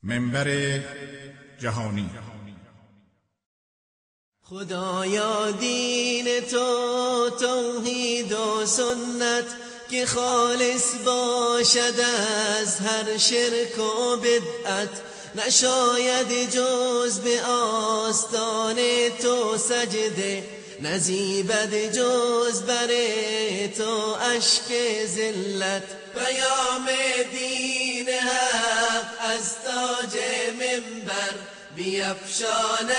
منبر جهانی. خدایا دین تو توحید و سنت که خالص باشد از هر شرک و بدعت، نشاید جز به آستان تو سجده، نزیبد جز بر تو اشک ذلت. پیام دین حق از تاج منبر بیفشاند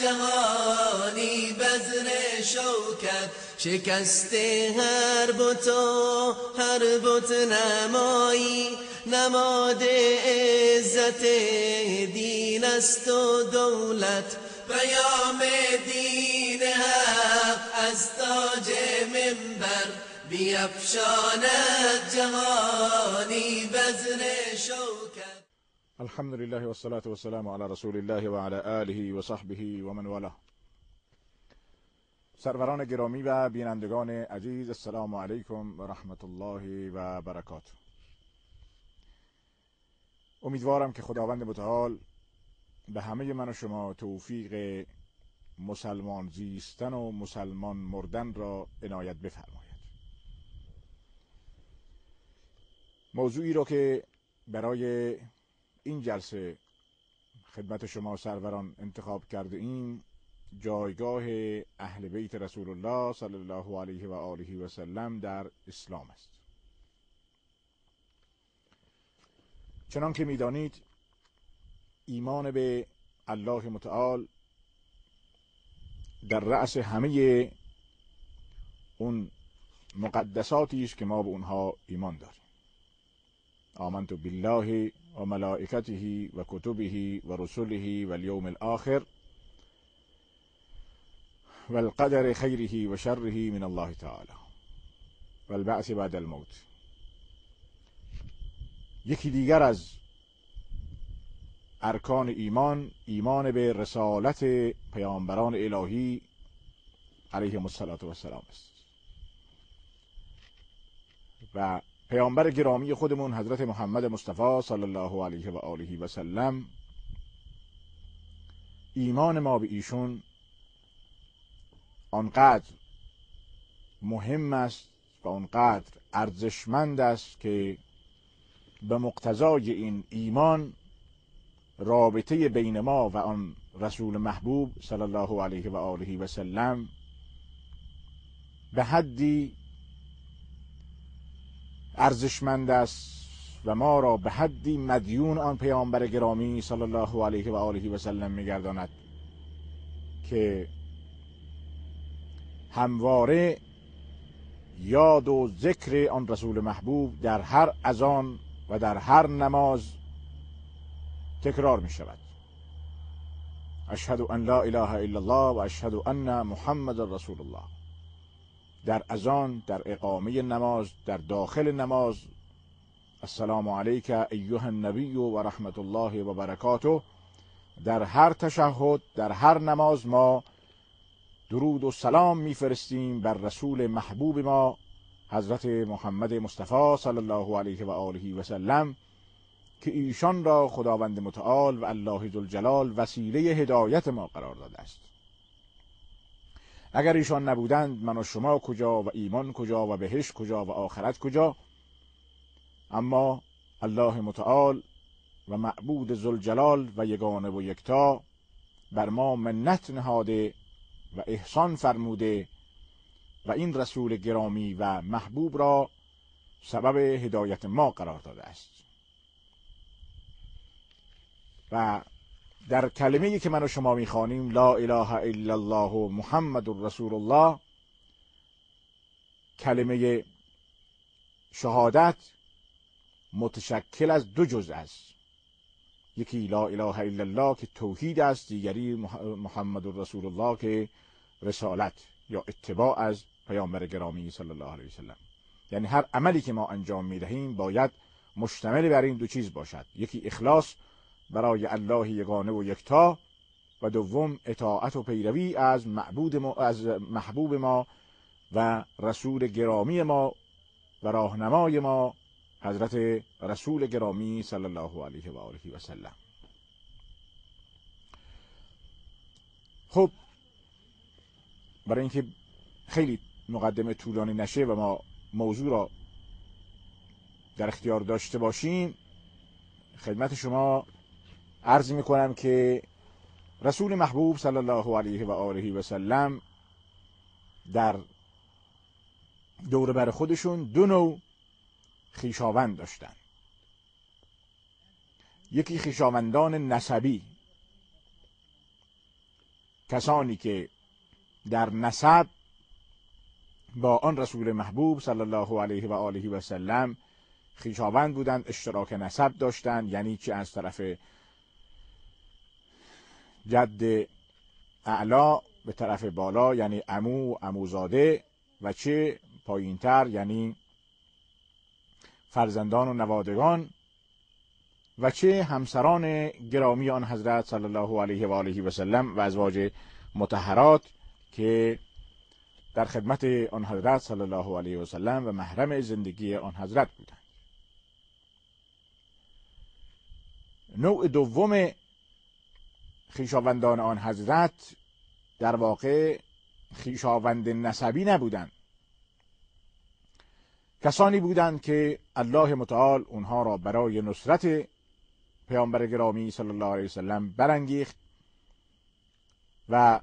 جهانی بذر شوکت. شکست هر بت و هر بت نمایی، نماد عزت دین است و دولت. پیام دین حق از تاج منبر بیفشاند جهانی بذر شوکت. الحمد لله والصلاة والسلام على رسول الله و علی آله و صحبه و من والاه. سروران گرامی و بینندگان عزیز، السلام علیکم و رحمت الله و برکاته. امیدوارم که خداوند متعال به همه من و شما توفیق مسلمان زیستن و مسلمان مردن را عنایت بفرماید. موضوعی را که برای این جلسه خدمت شما سروران انتخاب کرده ایم جایگاه اهل بیت رسول الله صلی الله علیه و آله و سلم در اسلام است. چنان که می‌دانید ایمان به الله متعال در رأس همه اون مقدساتی است که ما به اونها ایمان داریم. آمنت بالله و ملائکته و کتبه و رسله و الیوم الاخر و القدر خیره و شره من الله تعالی و البعث بعد الموت. یکی دیگر از ارکان ایمان، ایمان به رسالت پیامبران الهی علیهم السلام است. و پیامبر گرامی خودمون حضرت محمد مصطفی صلی الله علیه و آله و سلم، ایمان ما به ایشون آنقدر مهم است و آنقدر ارزشمند است که به مقتضای این ایمان رابطه بین ما و آن رسول محبوب صلی الله علیه و آله و سلم به حدی ارزشمند است و ما را به حدی مدیون آن پیامبر گرامی صلی الله علیه و آله و سلم می‌گرداند که همواره یاد و ذکر آن رسول محبوب در هر اذان و در هر نماز تکرار می شود. اشهد ان لا اله الا الله و اشهد ان محمد رسول الله. در اذان، در اقامه نماز، در داخل نماز السلام علیک ایها النبی و رحمت الله و برکاته. در هر تشهد، در هر نماز ما درود و سلام میفرستیم بر رسول محبوب ما حضرت محمد مصطفی صلی الله علیه و آله و سلم که ایشان را خداوند متعال و الله ذوالجلال وسیله هدایت ما قرار داده است. اگر ایشان نبودند من و شما کجا و ایمان کجا و بهشت کجا و آخرت کجا؟ اما الله متعال و معبود ذوالجلال و یگانه و یکتا بر ما منت نهاده و احسان فرموده و این رسول گرامی و محبوب را سبب هدایت ما قرار داده است. و در کلمه‌ای که من و شما می‌خوانیم لا اله الا الله محمد رسول الله، کلمه شهادت متشکل از دو جزء است. یکی لا اله الا الله که توحید است، دیگری محمد رسول الله که رسالت یا اتباع از پیامبر گرامی صلی الله علیه و سلم. یعنی هر عملی که ما انجام می‌دهیم باید مشتمل بر این دو چیز باشد. یکی اخلاص برای الله یگانه و یکتا و دوم اطاعت و پیروی از محبوب ما و رسول گرامی ما و راهنمای ما حضرت رسول گرامی صلی الله علیه و آله و سلم. خب برای اینکه خیلی مقدمه طولانی نشه و ما موضوع را در اختیار داشته باشیم، خدمت شما عرض میکنم که رسول محبوب صلی الله علیه و آله و سلم در دور بر خودشون دو نوع خویشاوند داشتن. یکی خویشاوندان نسبی، کسانی که در نسب با آن رسول محبوب صلی الله علیه و آله و سلم خویشاوند بودند، اشتراک نسب داشتند، یعنی چه از طرف جد اعلا به طرف بالا یعنی عمو و عموزاده، و چه پایینتر یعنی فرزندان و نوادگان، و چه همسران گرامی آن حضرت صلی الله علیه و آله و سلم و ازواج مطهرات که در خدمت آن حضرت صلی الله علیه و سلم و محرم زندگی آن حضرت بودند. نوع دوم خویشاوندان آن حضرت در واقع خویشاوند نسبی نبودند، کسانی بودند که الله متعال اونها را برای نصرت پیامبر گرامی صلی الله علیه وسلم برانگیخت و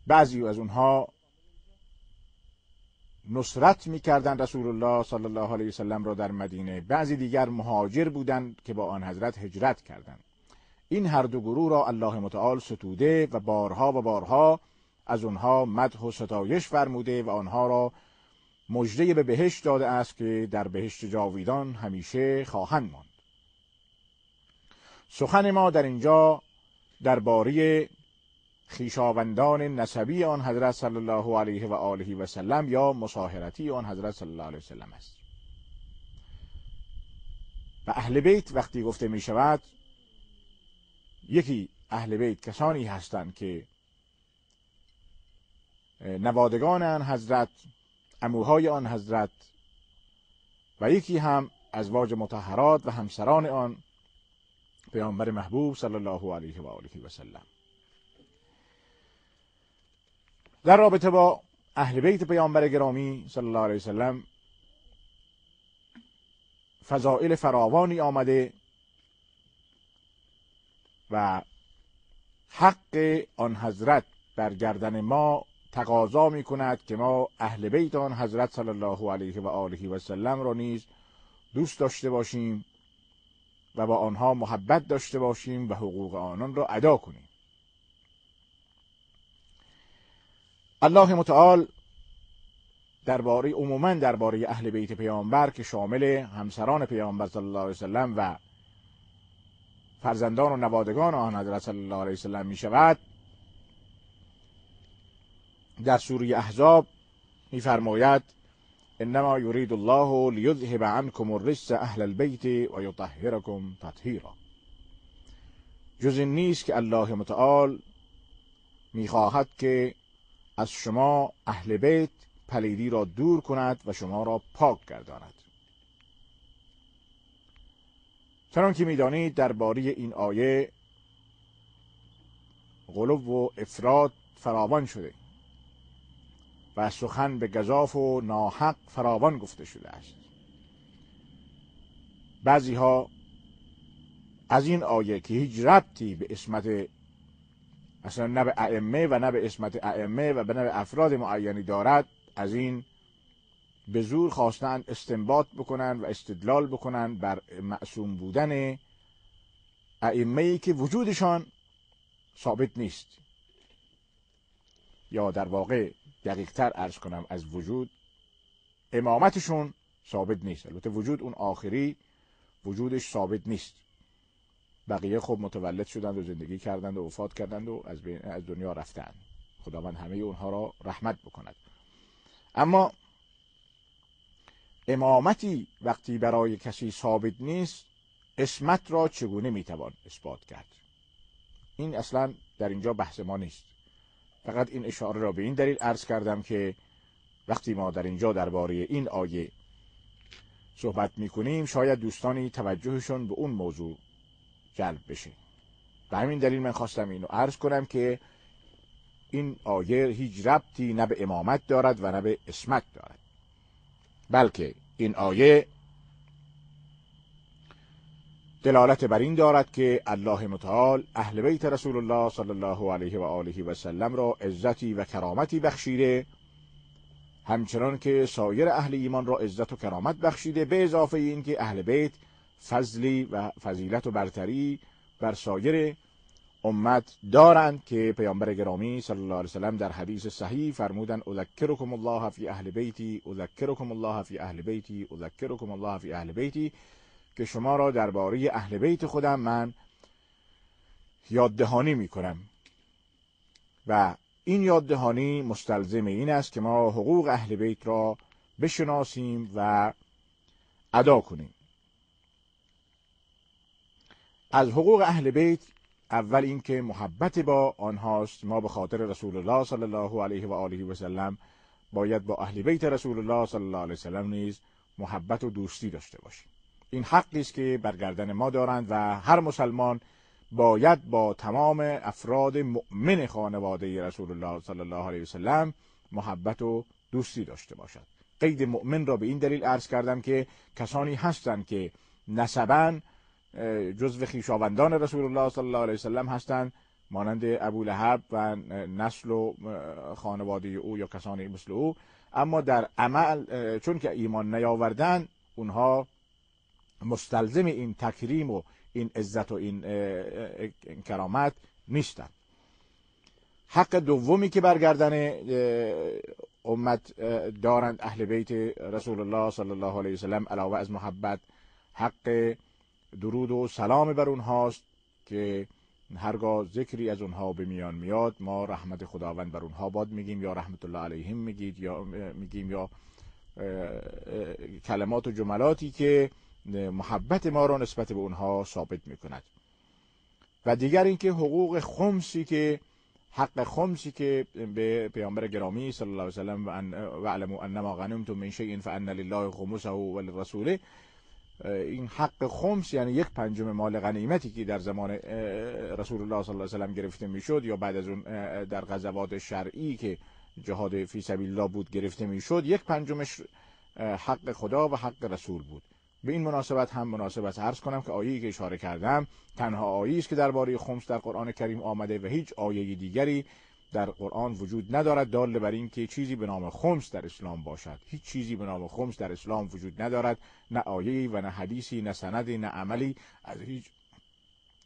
بعضی از اونها نصرت می‌کردند رسول الله صلی الله علیه وسلم را در مدینه، بعضی دیگر مهاجر بودند که با آن حضرت هجرت کردند. این هر دو گروه را الله متعال ستوده و بارها و بارها از آنها مدح و ستایش فرموده و آنها را مژده به بهشت داده است که در بهشت جاویدان همیشه خواهند ماند. سخن ما در اینجا درباره خویشاوندان نسبی آن حضرت صلی الله علیه و آله و سلم یا مصاهرتی آن حضرت صلی الله علیه و سلم است. و اهل بیت وقتی گفته می شود، یکی اهل بیت کسانی هستند که نوادگان آن حضرت، عموهای آن حضرت، و یکی هم ازواج مطهرات و همسران آن پیامبر محبوب صلی الله علیه و آله و سلم. در رابطه با اهل بیت پیامبر گرامی صلی الله علیه و سلم فضائل فراوانی آمده و حق آن حضرت بر گردن ما تقاضا می کند که ما اهل بیت آن حضرت صلی الله علیه و آله و سلم را نیز دوست داشته باشیم و با آنها محبت داشته باشیم و حقوق آنان را ادا کنیم. الله متعال عموما درباره اهل بیت پیامبر که شامل همسران پیامبر صلی الله علیه و سلم و فرزندان و نوادگان آن حضرت صلی الله علیه و سلم می شود، در سوره احزاب می‌فرماید انما یرید الله لیذهب عنکم الرجس اهل البیت و یطهرکم تطهیرا. جز این نیست که الله متعال می‌خواهد که از شما اهل بیت پلیدی را دور کند و شما را پاک گرداند. چنان که می‌دانید درباره این آیه غلو و افراط فراوان شده و سخن به گزاف و ناحق فراوان گفته شده است. بعضی ها از این آیه که هیچ ربطی به اسمت اصلا نه به ائمه و نه به اسمت ائمه و نه به افراد معینی دارد، از این به زور خواستند استنباط بکنن و استدلال بکنن بر معصوم بودن ائمه‌ای که وجودشان ثابت نیست، یا در واقع دقیق‌تر عرض کنم از وجود، امامتشون ثابت نیست. البته وجود اون آخری وجودش ثابت نیست، بقیه خب متولد شدند و زندگی کردند و وفات کردند و از دنیا رفتند، خداوند همه اونها را رحمت بکند. اما امامتی وقتی برای کسی ثابت نیست، اسمت را چگونه میتوان اثبات کرد؟ این اصلا در اینجا بحث ما نیست. فقط این اشاره را به این دلیل عرض کردم که وقتی ما در اینجا درباره این آیه صحبت میکنیم، شاید دوستانی توجهشون به اون موضوع جلب بشه. به همین دلیل من خواستم اینو عرض کنم که این آیه هیچ ربطی نه به امامت دارد و نه به عصمت دارد، بلکه این آیه دلالت بر این دارد که الله متعال اهل بیت رسول الله صلی الله علیه و آله و سلم را عزتی و کرامتی بخشیده، همچنان که سایر اهل ایمان را عزت و کرامت بخشیده، به اضافه این که اهل بیت فضلی و فضیلت و برتری بر سایر امت دارند که پیامبر گرامی صلی الله علیه و سلم در حدیث صحیح فرمودند اذکرکم الله فی اهل بیتی، اذکرکم الله فی اهل بیتی، اذکرکم الله فی اهل بیتی، که شما را درباره اهل بیت خودم من یاددهانی میکنم. و این یاددهانی مستلزم این است که ما حقوق اهل بیت را بشناسیم و ادا کنیم. از حقوق اهل بیت اول اینکه محبت با آنهاست. ما به خاطر رسول الله صلی الله علیه و آله و سلم باید با اهل بیت رسول الله صلی الله علیه و سلم نیز محبت و دوستی داشته باشیم. این حقی است که بر گردن ما دارند و هر مسلمان باید با تمام افراد مؤمن خانواده رسول الله صلی الله علیه و سلم محبت و دوستی داشته باشد. قید مؤمن را به این دلیل عرض کردم که کسانی هستند که نسباً جزو خویشاوندان رسول الله صلی الله علیه و سلم هستند، مانند ابو لهب و نسل و خانواده او یا کسانی مثل او، اما در عمل چون که ایمان نیاوردن اونها مستلزم این تکریم و این عزت و این کرامت نیستند. حق دومی که برگردن امت دارند اهل بیت رسول الله صلی الله علیه و سلم علاوه از محبت، حق درود و سلام بر اونهاست که هرگاه ذکری از اونها به میان میاد ما رحمت خداوند بر اونها باد میگیم یا رحمت الله علیهم میگیم یا کلمات و جملاتی که محبت ما را نسبت به اونها ثابت میکند. و دیگر اینکه حقوق خمسی که حق خمسی که به پیامبر گرامی صلی الله علیه و سلم و اعلموا انما غنمتم من شیء فان لله خمسه وللرسول، این حق خمس یعنی 1/5 مال غنیمتی که در زمان رسول الله صلی الله علیه و سلم گرفته میشد یا بعد از اون در غزوات شرعی که جهاد فی سبیل الله بود گرفته میشد، 1/5 حق خدا و حق رسول بود. به این مناسبت هم مناسبت عرض کنم که آیه‌ای که اشاره کردم تنها آیه‌ای است که درباره خمس در قرآن کریم آمده و هیچ آیه دیگری در قرآن وجود ندارد دال بر این که چیزی به نام خمس در اسلام باشد. هیچ چیزی به نام خمس در اسلام وجود ندارد، نه آیه‌ای و نه حدیثی، نه سندی، نه عملی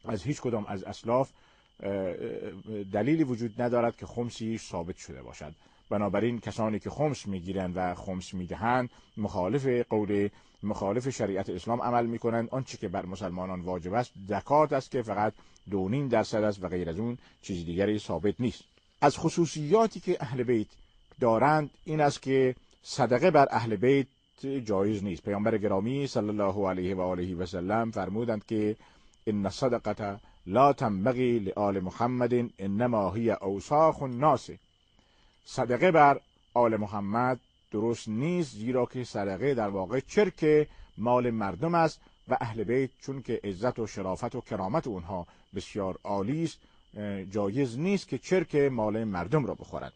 از هیچ کدام از اسلاف دلیلی وجود ندارد که خمسی ثابت شده باشد. بنابراین کسانی که خمس میگیرند و خمس میدهند مخالف شریعت اسلام عمل میکنند. آنچه که بر مسلمانان واجب است زکات است که فقط 2.5% است و غیر از اون چیز دیگری ثابت نیست. از خصوصیاتی که اهل بیت دارند این است که صدقه بر اهل بیت جایز نیست. پیامبر گرامی صلی الله علیه و آله و سلم فرمودند که ان الصدقه لا تنبغي لآل محمد انما هي اوساخ الناس. صدقه بر آل محمد درست نیست، زیرا که صدقه در واقع چرک مال مردم است و اهل بیت چون که عزت و شرافت و کرامت اونها بسیار عالی است جایز نیست که چرک مال مردم را بخورند.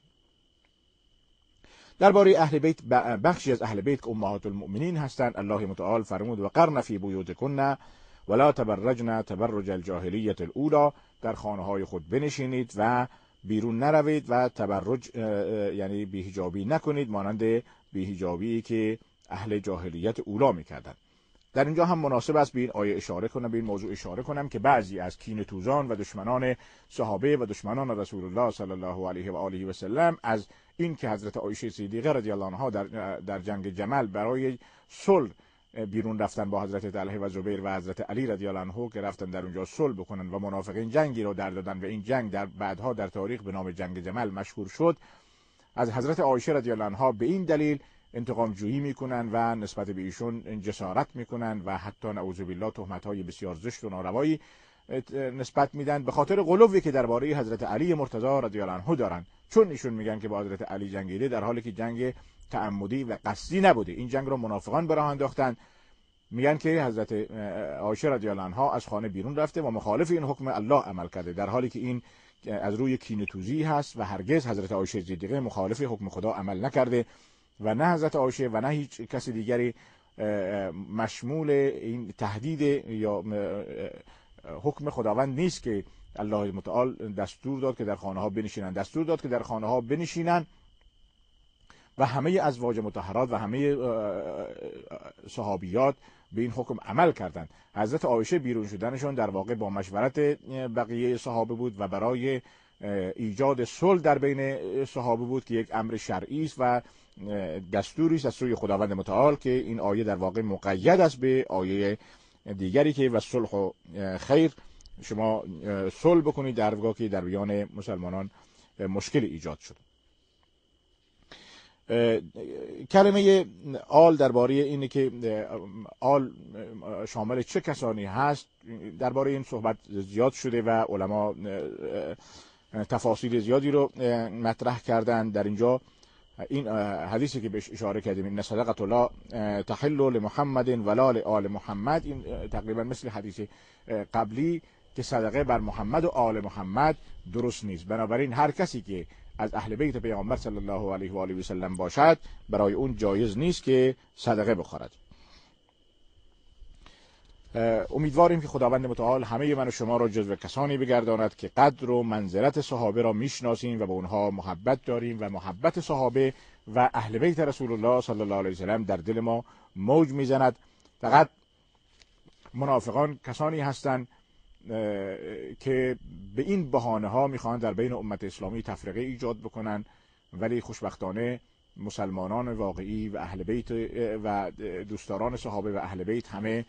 درباره اهل بیت بخشی از اهل بیت که امهات المؤمنین هستند الله متعال فرمود و قرن فی بیوتکن ولا تبرجن تبرج الجاهلیة الاولی، در خانه های خود بنشینید و بیرون نروید و تبرج یعنی بی‌حجابی نکنید مانند بی‌حجابی که اهل جاهلیت اولی میکردند. در اینجا هم مناسب است به این آیه اشاره کنم، به این موضوع اشاره کنم که بعضی از کینه‌توزان و دشمنان صحابه و دشمنان رسول الله صلی الله علیه و آله و سلم از این که حضرت عایشه صدیقه رضی الله عنها در جنگ جمل برای صلح بیرون رفتن با حضرت طلحه و زبیر و حضرت علی رضی الله عنه که رفتن در اونجا صلح بکنن و منافقین جنگی رو در دادن و این جنگ در بعدها در تاریخ به نام جنگ جمل مشهور شد، از حضرت عایشه رضی الله عنها به این دلیل انتقام جویی میکنن و نسبت به ایشون جسارت میکنن و حتی نعوذ بالله تهمت‌های بسیار زشت و ناروایی نسبت میدن به خاطر غلوی که درباره حضرت علی مرتضی رضی الله عنه دارن، چون ایشون میگن که با حضرت علی جنگیده در حالی که جنگ تعمدی و قصدی نبوده. این جنگ رو منافقان به راه انداختن میگن که حضرت عایشه رضی الله عنها از خانه بیرون رفته و مخالف این حکم الله عمل کرده، در حالی که این از روی کینه‌توزی هست و هرگز حضرت عایشه صدیقه مخالف حکم خدا عمل نکرده و نه حضرت عایشه و نه هیچ کسی دیگری مشمول این تهدید یا حکم خداوند نیست که الله متعال دستور داد که در خانه ها بنشینند. دستور داد که در خانه ها بنشینند و همه ازواج مطهرات و همه صحابیات به این حکم عمل کردند. حضرت عایشه بیرون شدنشون در واقع با مشورت بقیه صحابه بود و برای ایجاد صلح در بین صحابه بود که یک امر شرعی است و دستوری است از سوی خداوند متعال که این آیه در واقع مقید است به آیه دیگری که و صلح و خیر، شما صلح بکنید در واقع که در میان مسلمانان مشکل ایجاد شد. کلمه آل درباره اینه که آل شامل چه کسانی هست، درباره این صحبت زیاد شده و علما تفاصیل زیادی رو مطرح کردن. در اینجا این حدیثی که بهش اشاره کردیم، این صدقه الله تحل لمحمد ولا لآل محمد، این تقریبا مثل حدیث قبلی که صدقه بر محمد و آل محمد درست نیست. بنابراین هر کسی که از اهل بیت پیامبر صلی الله علیه و آله و سلم باشد برای اون جایز نیست که صدقه بخورد. امیدواریم که خداوند متعال همه من و شما را جزو کسانی بگرداند که قدر و منزلت صحابه را میشناسیم و به اونها محبت داریم و محبت صحابه و اهل بیت رسول الله صلی الله علیه و سلم در دل ما موج میزند. فقط منافقان کسانی هستند که به این بهانه ها میخوان در بین امت اسلامی تفرقه ایجاد بکنن، ولی خوشبختانه مسلمانان واقعی و اهل بیت و دوستداران صحابه و اهل بیت همه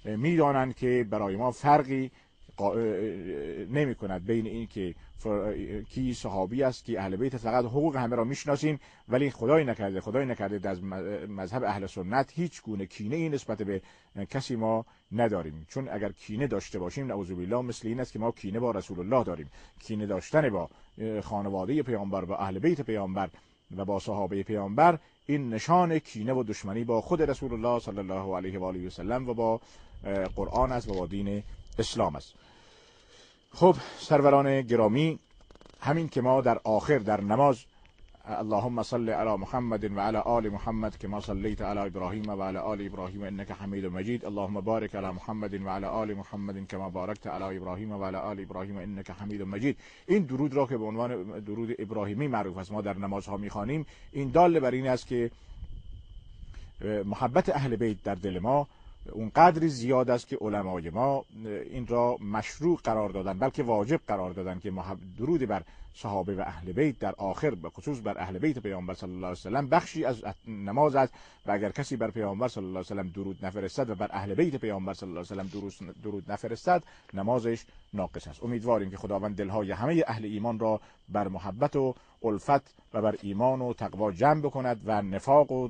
میدانند که برای ما فرقی نمی کند بین این که کی صحابی است کی اهل بیت. فقط حقوق همه را میشناسیم، ولی خدای نکرده در مذهب اهل سنت هیچ گونه کینه ای نسبت به کسی ما نداریم. چون اگر کینه داشته باشیم نعوذ بالله مثل این است که ما کینه با رسول الله داریم. کینه داشتن با خانواده پیامبر و اهل بیت پیامبر و با صحابه پیامبر این نشان کینه و دشمنی با خود رسول الله صلی الله علیه و آله و سلم و با قرآن است و با دین اسلام است. خب سروران گرامی، همین که ما در آخر در نماز اللهم صل علی محمد و علی آل محمد کما صلیت علی ابراهیم و علی آل ابراهیم انک حمید مجید، اللهم بارک علی محمد و علی آل محمد کما بارکت علی ابراهیم و علی آل ابراهیم انک حمید مجید، این درود را که به عنوان درود ابراهیمی معروف است ما در نمازها میخوانیم، این دال بر این است که محبت اهل بیت در دل ما اون قدری زیاد است که علمای ما این را مشروع قرار دادن، بلکه واجب قرار دادن که درود بر صحابه و اهل بیت در آخر به خصوص بر اهل بیت پیامبر صلی الله علیه و سلم بخشی از نماز است و اگر کسی بر پیامبر صلی الله علیه و سلم درود نفرستد و بر اهل بیت پیامبر صلی الله علیه و سلم درود نفرستد نمازش ناقص است. امیدواریم که خداوند دلهای همه اهل ایمان را بر محبت و الفت و بر ایمان و تقوا جمع بکند و نفاق و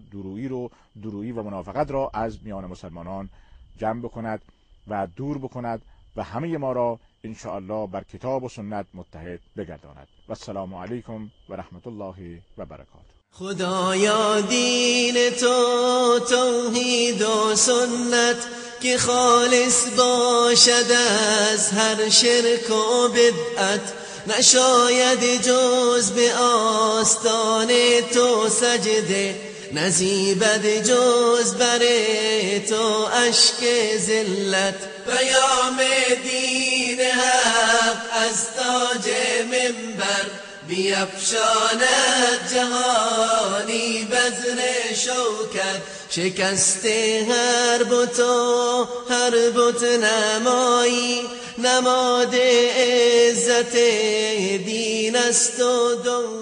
درویی و منافقت را از میان مسلمانان جمع بکند و دور بکند و همه ما را ان شاء الله بر کتاب و سنت متحد بگرداند. و السلام علیکم و رحمت الله و برکاته. خدایا دین تو توحید و سنت که خالص باشد از هر شرک و بدعت، نشاید جز به آستان تو سجده، نزیبد جز بر تو اشک ذلت. پیام دین حق از تاج منبر بیفشاند جهانی بزر شوکت، شکست هر بت و هر بت نمایی، نماد عزت دین است و دولت.